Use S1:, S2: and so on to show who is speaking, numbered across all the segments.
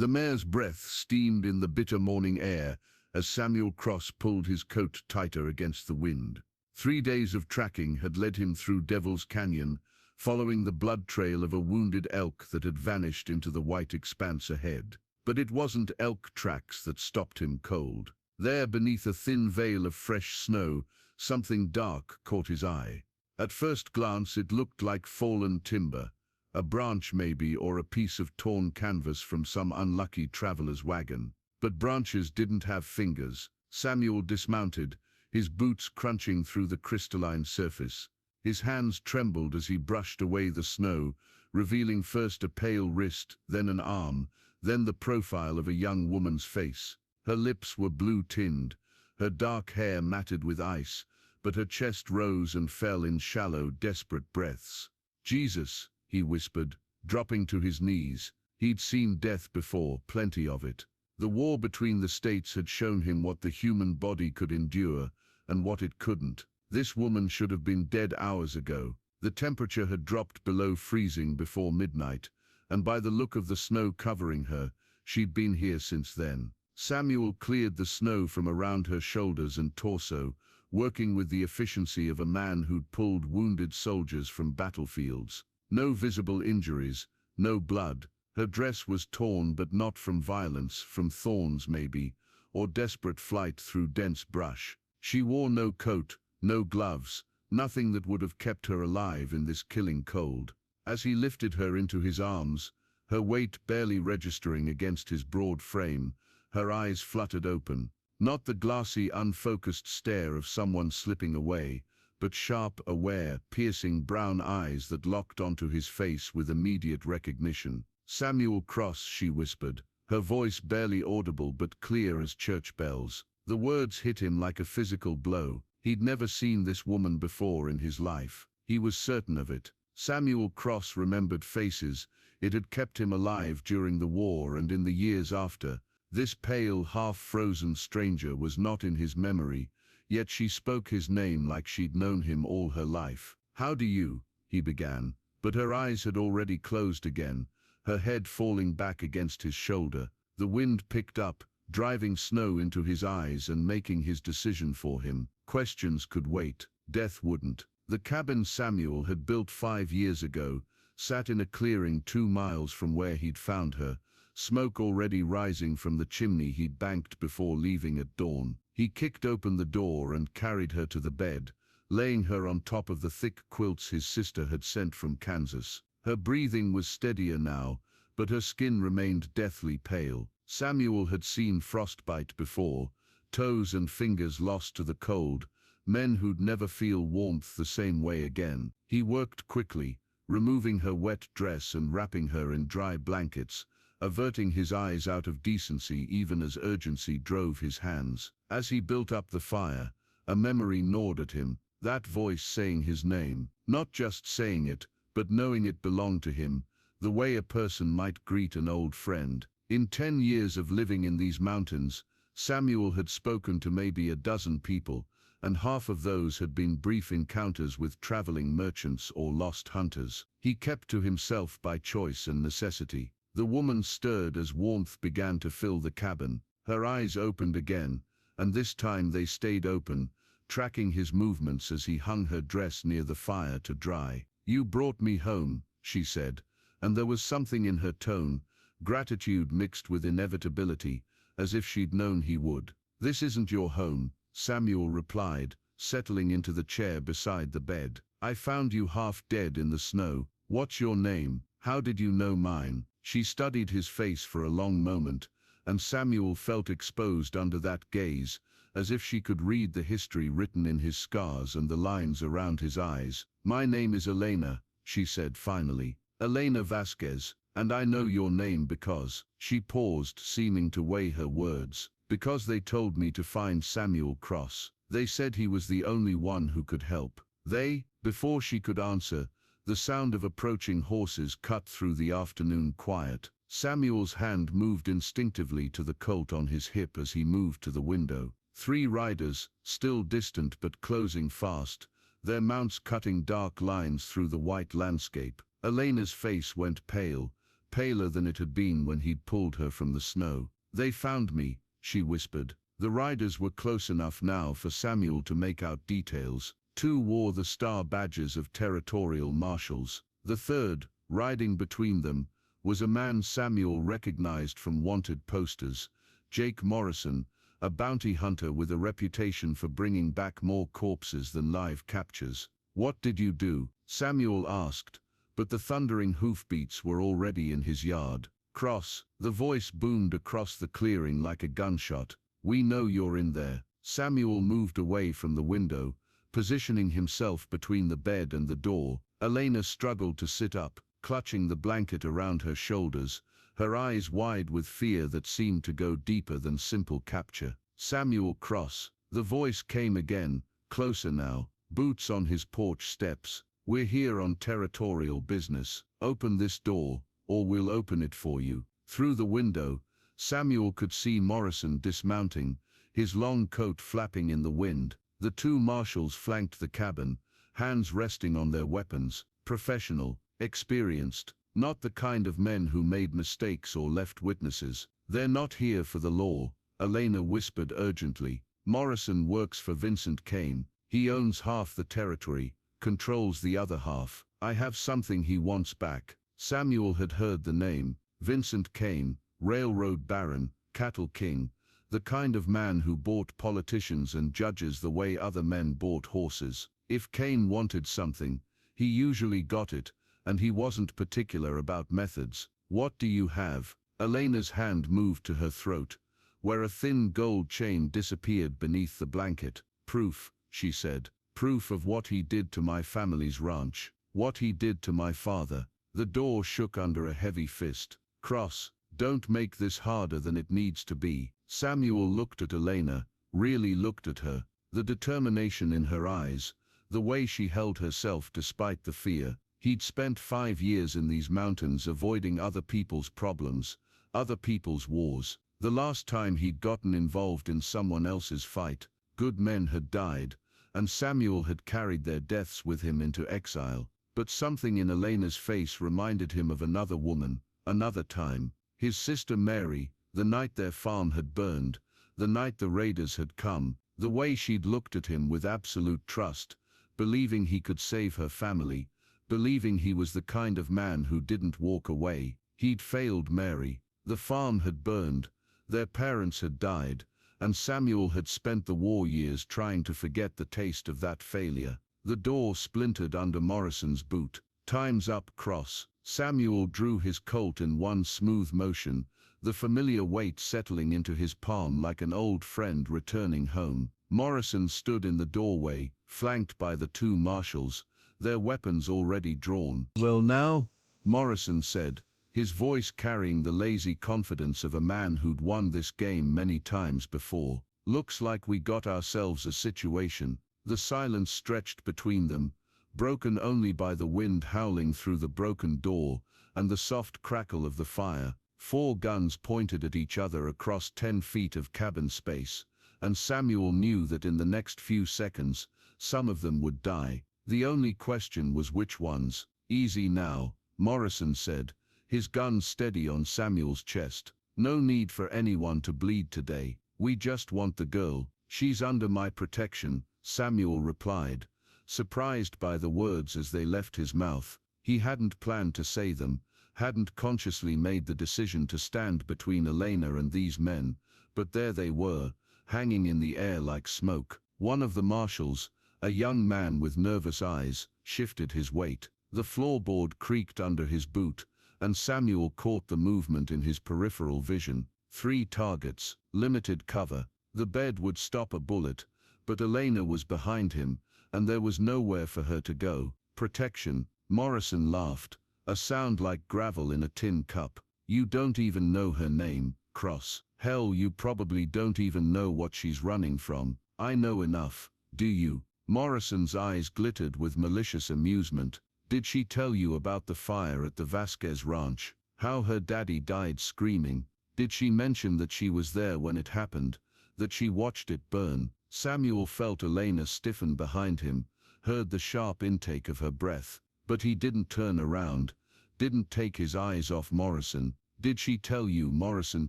S1: The mare's breath steamed in the bitter morning air as Samuel Cross pulled his coat tighter against the wind. 3 days of tracking had led him through Devil's Canyon, following the blood trail of a wounded elk that had vanished into the white expanse ahead. But it wasn't elk tracks that stopped him cold. There, beneath a thin veil of fresh snow, something dark caught his eye. At first glance it looked like fallen timber, a branch maybe, or a piece of torn canvas from some unlucky traveler's wagon. But branches didn't have fingers. Samuel dismounted, his boots crunching through the crystalline surface. His hands trembled as he brushed away the snow, revealing first a pale wrist, then an arm, then the profile of a young woman's face. Her lips were blue-tinned, her dark hair matted with ice, but her chest rose and fell in shallow, desperate breaths. "Jesus," he whispered, dropping to his knees. He'd seen death before, plenty of it. The war between the states had shown him what the human body could endure and what it couldn't. This woman should have been dead hours ago. The temperature had dropped below freezing before midnight, and by the look of the snow covering her, she'd been here since then. Samuel cleared the snow from around her shoulders and torso, working with the efficiency of a man who'd pulled wounded soldiers from battlefields. No visible injuries, no blood. Her dress was torn, but not from violence, from thorns maybe, or desperate flight through dense brush. She wore no coat, no gloves, nothing that would have kept her alive in this killing cold. As he lifted her into his arms, her weight barely registering against his broad frame, her eyes fluttered open. Not the glassy, unfocused stare of someone slipping away, but sharp, aware, piercing brown eyes that locked onto his face with immediate recognition. "Samuel Cross," she whispered, her voice barely audible but clear as church bells. The words hit him like a physical blow. He'd never seen this woman before in his life. He was certain of it. Samuel Cross remembered faces. It had kept him alive during the war and in the years after. This pale, half-frozen stranger was not in his memory, yet she spoke his name like she'd known him all her life. "How do you?" he began, but her eyes had already closed again, her head falling back against his shoulder. The wind picked up, driving snow into his eyes and making his decision for him. Questions could wait. Death wouldn't. The cabin Samuel had built 5 years ago sat in a clearing 2 miles from where he'd found her, smoke already rising from the chimney he'd banked before leaving at dawn. He kicked open the door and carried her to the bed, laying her on top of the thick quilts his sister had sent from Kansas. Her breathing was steadier now, but her skin remained deathly pale. Samuel had seen frostbite before, toes and fingers lost to the cold, men who'd never feel warmth the same way again. He worked quickly, removing her wet dress and wrapping her in dry blankets, averting his eyes out of decency even as urgency drove his hands. As he built up the fire, a memory gnawed at him, that voice saying his name, not just saying it, but knowing it belonged to him, the way a person might greet an old friend. In 10 years of living in these mountains, Samuel had spoken to maybe a dozen people, and half of those had been brief encounters with traveling merchants or lost hunters. He kept to himself by choice and necessity. The woman stirred as warmth began to fill the cabin. Her eyes opened again, and this time they stayed open, tracking his movements as he hung her dress near the fire to dry. "You brought me home," she said, and there was something in her tone, gratitude mixed with inevitability, as if she'd known he would. "This isn't your home," Samuel replied, settling into the chair beside the bed. "I found you half dead in the snow. What's your name? How did you know mine?" She studied his face for a long moment, and Samuel felt exposed under that gaze, as if she could read the history written in his scars and the lines around his eyes. "My name is Elena," she said finally. "Elena Vasquez, and I know your name because—" She paused, seeming to weigh her words. "Because they told me to find Samuel Cross. They said he was the only one who could help." "They?" Before she could answer, the sound of approaching horses cut through the afternoon quiet. Samuel's hand moved instinctively to the colt on his hip as he moved to the window. 3 riders, still distant but closing fast, their mounts cutting dark lines through the white landscape. Elena's face went pale, paler than it had been when he'd pulled her from the snow. "They found me," she whispered. The riders were close enough now for Samuel to make out details. 2 wore the star badges of territorial marshals. The third, riding between them, was a man Samuel recognized from wanted posters, Jake Morrison, a bounty hunter with a reputation for bringing back more corpses than live captures. "What did you do?" Samuel asked, but the thundering hoofbeats were already in his yard. "Cross," the voice boomed across the clearing like a gunshot. "We know you're in there." Samuel moved away from the window, positioning himself between the bed and the door. Elena struggled to sit up, clutching the blanket around her shoulders, her eyes wide with fear that seemed to go deeper than simple capture. "Samuel Cross." The voice came again, closer now, boots on his porch steps. "We're here on territorial business. Open this door, or we'll open it for you." Through the window, Samuel could see Morrison dismounting, his long coat flapping in the wind. The 2 marshals flanked the cabin, hands resting on their weapons, professional, experienced, not the kind of men who made mistakes or left witnesses. "They're not here for the law," Elena whispered urgently. "Morrison works for Vincent Kane. He owns half the territory, controls the other half. I have something he wants back." Samuel had heard the name, Vincent Kane, railroad baron, cattle king, the kind of man who bought politicians and judges the way other men bought horses. If Kane wanted something, he usually got it, and he wasn't particular about methods. "What do you have?" Elena's hand moved to her throat, where a thin gold chain disappeared beneath the blanket. "Proof," she said. "Proof of what he did to my family's ranch, what he did to my father." The door shook under a heavy fist. "Cross, don't make this harder than it needs to be." Samuel looked at Elena, really looked at her, the determination in her eyes, the way she held herself despite the fear. He'd spent 5 years in these mountains avoiding other people's problems, other people's wars. The last time he'd gotten involved in someone else's fight, good men had died, and Samuel had carried their deaths with him into exile. But something in Elena's face reminded him of another woman, another time. His sister Mary, the night their farm had burned, the night the raiders had come, the way she'd looked at him with absolute trust, believing he could save her family, believing he was the kind of man who didn't walk away. He'd failed Mary. The farm had burned, their parents had died, and Samuel had spent the war years trying to forget the taste of that failure. The door splintered under Morrison's boot. "Time's up, Cross." Samuel drew his Colt in one smooth motion, the familiar weight settling into his palm like an old friend returning home. Morrison stood in the doorway, flanked by the 2 marshals, their weapons already drawn. "Well now," Morrison said, his voice carrying the lazy confidence of a man who'd won this game many times before. "Looks like we got ourselves a situation." The silence stretched between them, broken only by the wind howling through the broken door and the soft crackle of the fire. 4 guns pointed at each other across 10 feet of cabin space, and Samuel knew that in the next few seconds, some of them would die. The only question was which ones. "Easy now," Morrison said, his gun steady on Samuel's chest. "No need for anyone to bleed today. We just want the girl. She's under my protection," Samuel replied, surprised by the words as they left his mouth. He hadn't planned to say them, hadn't consciously made the decision to stand between Elena and these men, but there they were, hanging in the air like smoke. One of the marshals, a young man with nervous eyes, shifted his weight. The floorboard creaked under his boot, and Samuel caught the movement in his peripheral vision. 3 targets, limited cover. The bed would stop a bullet, but Elena was behind him, and there was nowhere for her to go. "Protection," Morrison laughed, a sound like gravel in a tin cup. "You don't even know her name, Cross. Hell, you probably don't even know what she's running from." "I know enough. Do you?" Morrison's eyes glittered with malicious amusement. "Did she tell you about the fire at the Vasquez ranch? How her daddy died screaming? Did she mention that she was there when it happened, that she watched it burn?" Samuel felt Elena stiffen behind him, heard the sharp intake of her breath, but he didn't turn around, didn't take his eyes off Morrison. Did she tell you, Morrison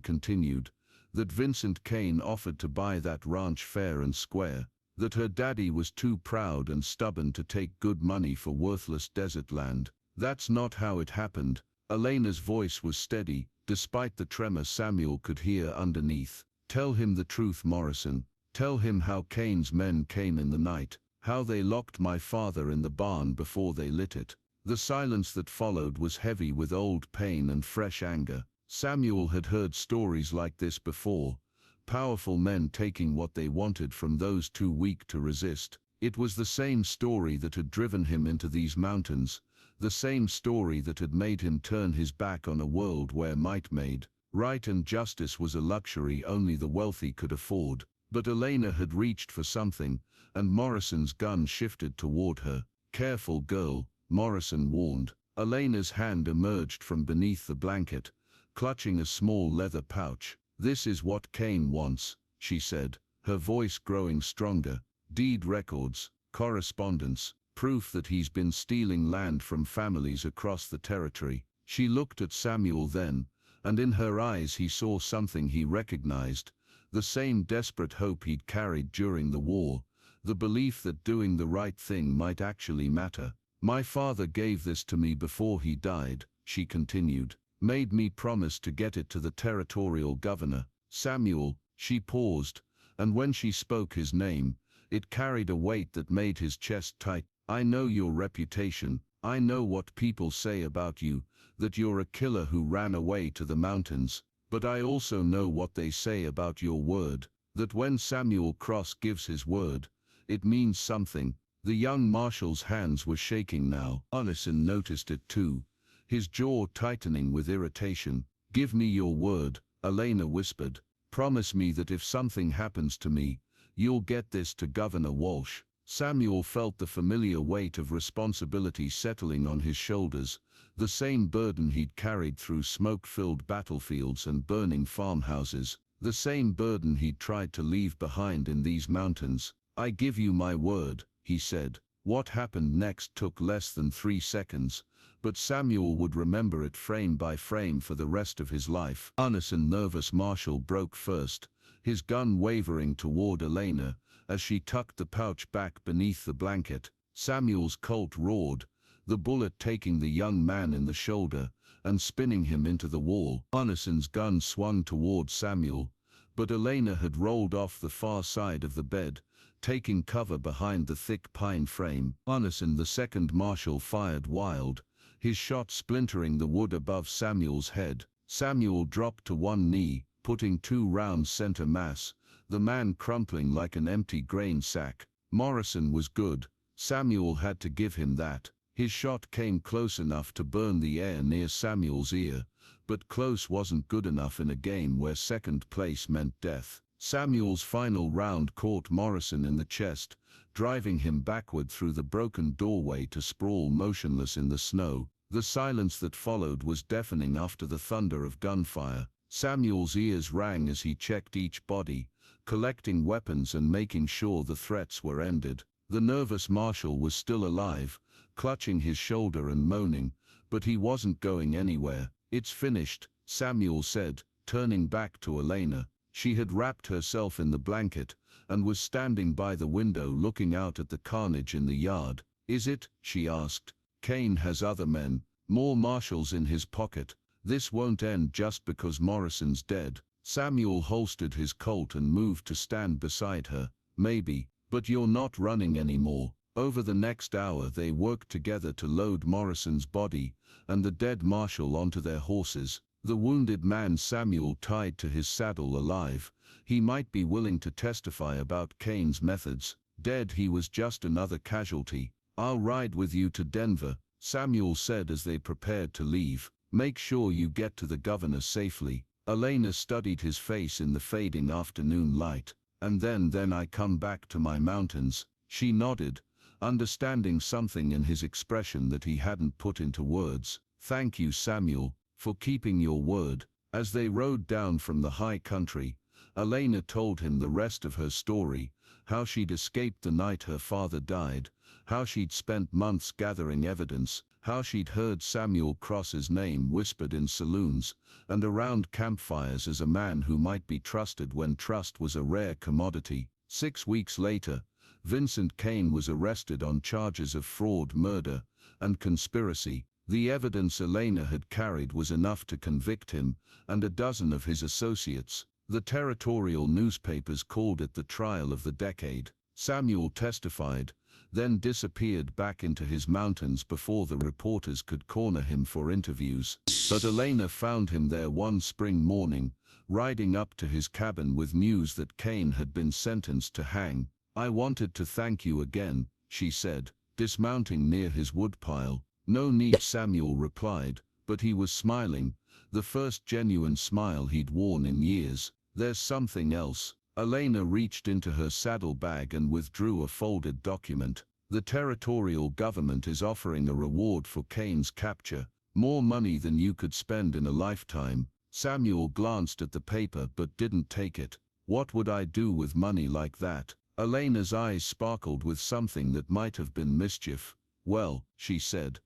S1: continued, that Vincent Kane offered to buy that ranch fair and square, that her daddy was too proud and stubborn to take good money for worthless desert land? That's not how it happened. Elena's voice was steady, despite the tremor Samuel could hear underneath. Tell him the truth, Morrison. Tell him how Kane's men came in the night, how they locked my father in the barn before they lit it. The silence that followed was heavy with old pain and fresh anger. Samuel had heard stories like this before, powerful men taking what they wanted from those too weak to resist. It was the same story that had driven him into these mountains, the same story that had made him turn his back on a world where might made right and justice was a luxury only the wealthy could afford. But Elena had reached for something, and Morrison's gun shifted toward her. Careful, girl, Morrison warned. Elena's hand emerged from beneath the blanket, clutching a small leather pouch. This is what Kane wants, she said, her voice growing stronger. Deed records, correspondence, proof that he's been stealing land from families across the territory. She looked at Samuel then, and in her eyes he saw something he recognized, the same desperate hope he'd carried during the war, the belief that doing the right thing might actually matter. My father gave this to me before he died, she continued, made me promise to get it to the territorial governor. Samuel, she paused, and when she spoke his name, it carried a weight that made his chest tight. I know your reputation. I know what people say about you, that you're a killer who ran away to the mountains. But I also know what they say about your word, that when Samuel Cross gives his word, it means something. The young marshal's hands were shaking now. Ellison noticed it too, his jaw tightening with irritation. Give me your word, Elena whispered. Promise me that if something happens to me, you'll get this to Governor Walsh. Samuel felt the familiar weight of responsibility settling on his shoulders, the same burden he'd carried through smoke-filled battlefields and burning farmhouses, the same burden he'd tried to leave behind in these mountains. I give you my word, he said. What happened next took less than 3 seconds, but Samuel would remember it frame by frame for the rest of his life. Unison nervous Marshall broke first, his gun wavering toward Elena, as she tucked the pouch back beneath the blanket. Samuel's Colt roared, the bullet taking the young man in the shoulder and spinning him into the wall. Unison's gun swung toward Samuel, but Elena had rolled off the far side of the bed, taking cover behind the thick pine frame. Unison, the second marshal, fired wild, his shot splintering the wood above Samuel's head. Samuel dropped to one knee, putting 2 rounds center mass, the man crumpling like an empty grain sack. Morrison was good. Samuel had to give him that. His shot came close enough to burn the air near Samuel's ear, but close wasn't good enough in a game where second place meant death. Samuel's final round caught Morrison in the chest, driving him backward through the broken doorway to sprawl motionless in the snow. The silence that followed was deafening after the thunder of gunfire. Samuel's ears rang as he checked each body, collecting weapons and making sure the threats were ended. The nervous marshal was still alive, clutching his shoulder and moaning, but he wasn't going anywhere. It's finished, Samuel said, turning back to Elena. She had wrapped herself in the blanket and was standing by the window looking out at the carnage in the yard. Is it? She asked. Kane has other men, more marshals in his pocket. This won't end just because Morrison's dead. Samuel holstered his Colt and moved to stand beside her. Maybe, but you're not running anymore. Over the next hour they worked together to load Morrison's body and the dead marshal onto their horses. The wounded man Samuel tied to his saddle alive. He might be willing to testify about Kane's methods. Dead, he was just another casualty. I'll ride with you to Denver, Samuel said as they prepared to leave. Make sure you get to the governor safely. Elena studied his face in the fading afternoon light. And then I come back to my mountains. She nodded, understanding something in his expression that he hadn't put into words. Thank you, Samuel, for keeping your word. As they rode down from the high country, Elena told him the rest of her story, how she'd escaped the night her father died, how she'd spent months gathering evidence, how she'd heard Samuel Cross's name whispered in saloons and around campfires as a man who might be trusted when trust was a rare commodity. 6 weeks later, Vincent Kane was arrested on charges of fraud, murder, and conspiracy. The evidence Elena had carried was enough to convict him and a dozen of his associates. The territorial newspapers called it the trial of the decade. Samuel testified, then disappeared back into his mountains before the reporters could corner him for interviews. But Elena found him there one spring morning, riding up to his cabin with news that Kane had been sentenced to hang. "I wanted to thank you again," she said, dismounting near his woodpile. "No need," Samuel replied, but he was smiling, the first genuine smile he'd worn in years. "There's something else." Elena reached into her saddlebag and withdrew a folded document. "The territorial government is offering a reward for Kane's capture, more money than you could spend in a lifetime." Samuel glanced at the paper but didn't take it. "What would I do with money like that?" Elena's eyes sparkled with something that might have been mischief. "Well," she said,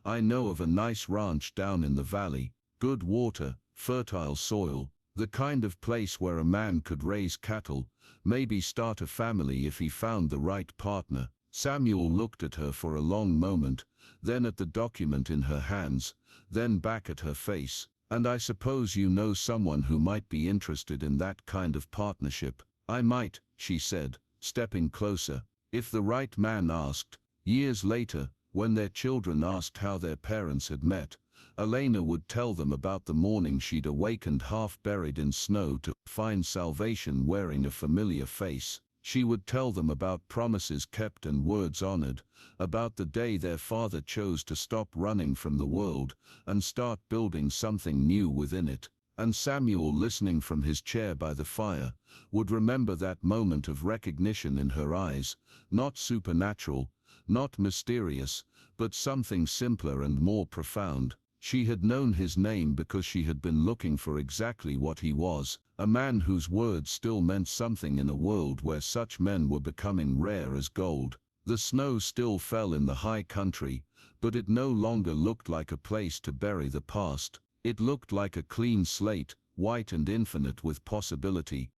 S1: "I know of a nice ranch down in the valley, good water, fertile soil, the kind of place where a man could raise cattle, maybe start a family if he found the right partner." Samuel looked at her for a long moment, then at the document in her hands, then back at her face. "And I suppose you know someone who might be interested in that kind of partnership." "I might," she said, stepping closer, "if the right man asked." Years later, when their children asked how their parents had met, Elena would tell them about the morning she'd awakened half buried in snow to find salvation wearing a familiar face. She would tell them about promises kept and words honored, about the day their father chose to stop running from the world and start building something new within it. And Samuel, listening from his chair by the fire, would remember that moment of recognition in her eyes, not supernatural, not mysterious, but something simpler and more profound. She had known his name because she had been looking for exactly what he was, a man whose words still meant something in a world where such men were becoming rare as gold. The snow still fell in the high country, but it no longer looked like a place to bury the past. It looked like a clean slate, white and infinite with possibility.